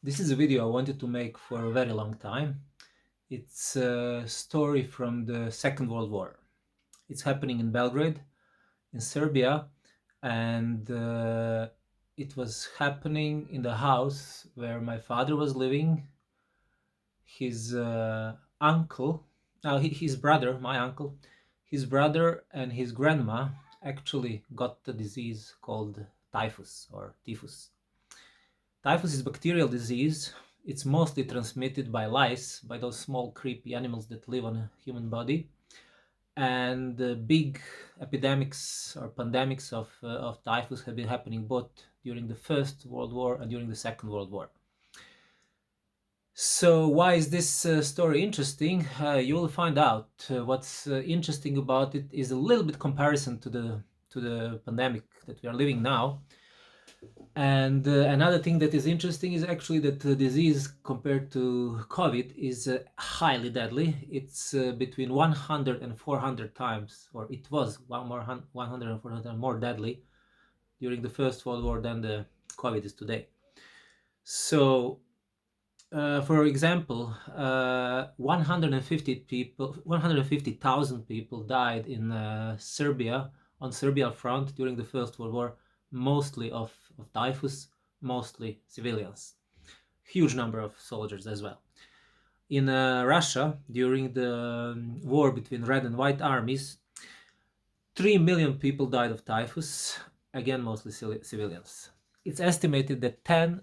This is a video I wanted to make for a very long time. It's a story from the Second World War. It's happening in Belgrade, in Serbia, and it was happening in the house where my father was living. His uncle, his brother, my uncle, his brother and his grandma actually got the disease called typhus or typhus. Typhus is bacterial disease. It's mostly transmitted by lice, by those small creepy animals that live on a human body. And big epidemics or pandemics of typhus have been happening both during the First World War and during the Second World War. So why is this story interesting? You will find out. What's interesting about it is a little bit comparison to the pandemic that we are living now. And another thing that is interesting is actually that the disease compared to COVID is highly deadly. It's between 100 and 400 times, or it was 100 and 400 times more deadly during the First World War than the COVID is today. So, for example, 150,000 people died in Serbia, on Serbia front during the First World War, mostly of typhus, mostly civilians. Huge number of soldiers as well. In Russia, during the war between Red and White armies, 3 million people died of typhus, again mostly civilians. It's estimated that 10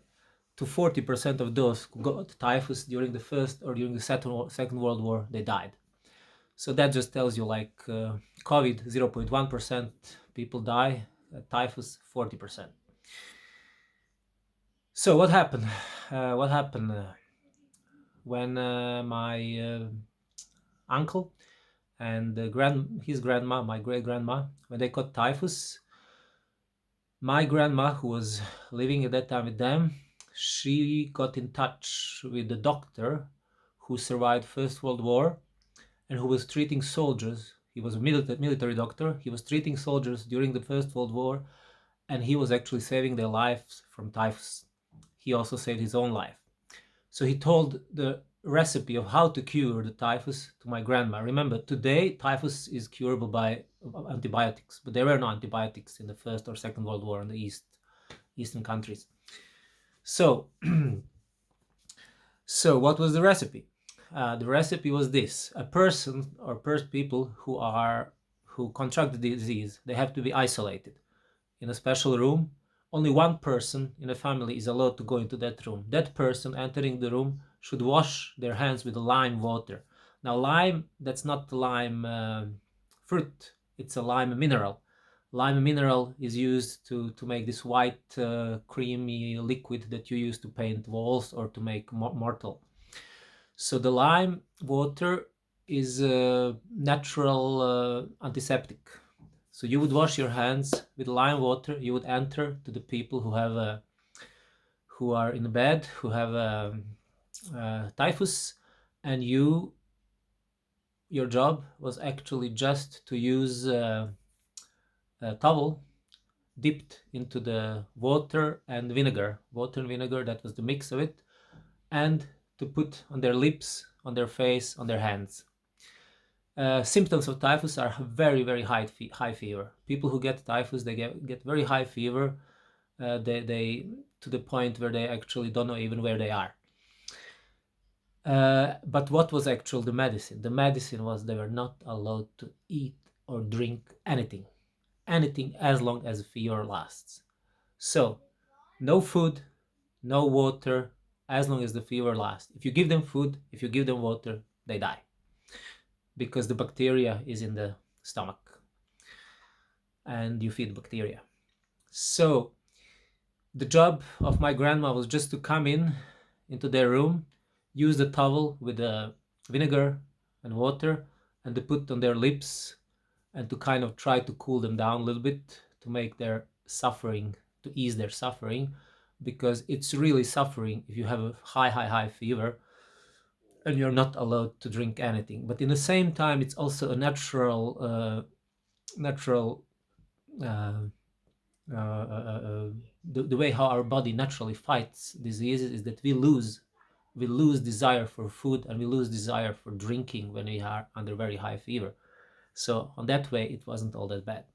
to 40% of those who got typhus during the First or during the Second World War, they died. So that just tells you like COVID, 0.1% people die, typhus, 40%. So what happened? What happened when my uncle and his grandma, my great grandma, when they got typhus, my grandma, who was living at that time with them, she got in touch with the doctor who survived First World War and who was treating soldiers. He was a military doctor. He was treating soldiers during the First World War, and he was actually saving their lives from typhus. He also saved his own life. So he told the recipe of how to cure the typhus to my grandma. Remember, today typhus is curable by antibiotics, but there were no antibiotics in the First or Second World War in the Eastern countries. So, so what was the recipe? The recipe was this: a person or people who contract the disease, they have to be isolated in a special room. Only one person in a family is allowed to go into that room. That person entering the room should wash their hands with lime water. Now, lime, that's not the lime fruit, it's a lime mineral. Lime mineral is used to make this white creamy liquid that you use to paint walls or to make mortar. So the lime water is a natural antiseptic. So you would wash your hands with lime water. You would enter to the people who are in bed, who have typhus, and your job was actually just to use a towel dipped into the water and vinegar. Water and vinegar, that was the mix of it, and to put on their lips, on their face, on their hands. Symptoms of typhus are very, very high fever. People who get typhus, they get very high fever. They to the point where they actually don't know even where they are. But what was actually the medicine? The medicine was they were not allowed to eat or drink anything as long as fever lasts. So, no food, no water, as long as the fever lasts. If you give them food, if you give them water, they die because the bacteria is in the stomach and you feed bacteria. So, the job of my grandma was just to come into their room, use the towel with the vinegar and water, and to put on their lips and to kind of try to cool them down a little bit to make their suffering, to ease their suffering, because it's really suffering if you have a high fever and you're not allowed to drink anything. But in the same time, it's also a natural uh, the way how our body naturally fights diseases is that we lose desire for food and we lose desire for drinking when we are under very high fever. So on that way, it wasn't all that bad.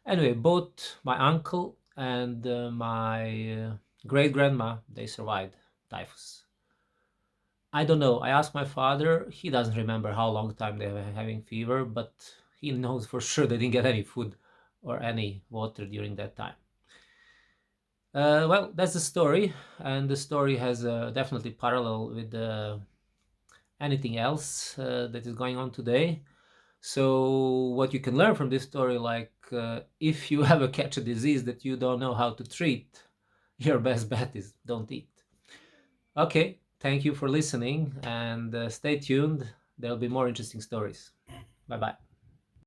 Anyway, both my uncle and my great grandma, they survived typhus. I don't know. I asked my father. He doesn't remember how long time they were having fever, but he knows for sure they didn't get any food or any water during that time. Well, that's the story, and the story has definitely parallel with anything else that is going on today. So what you can learn from this story, like if you ever catch a disease that you don't know how to treat, your best bet is don't eat. Okay, thank you for listening, and stay tuned. There'll be more interesting stories. Bye bye.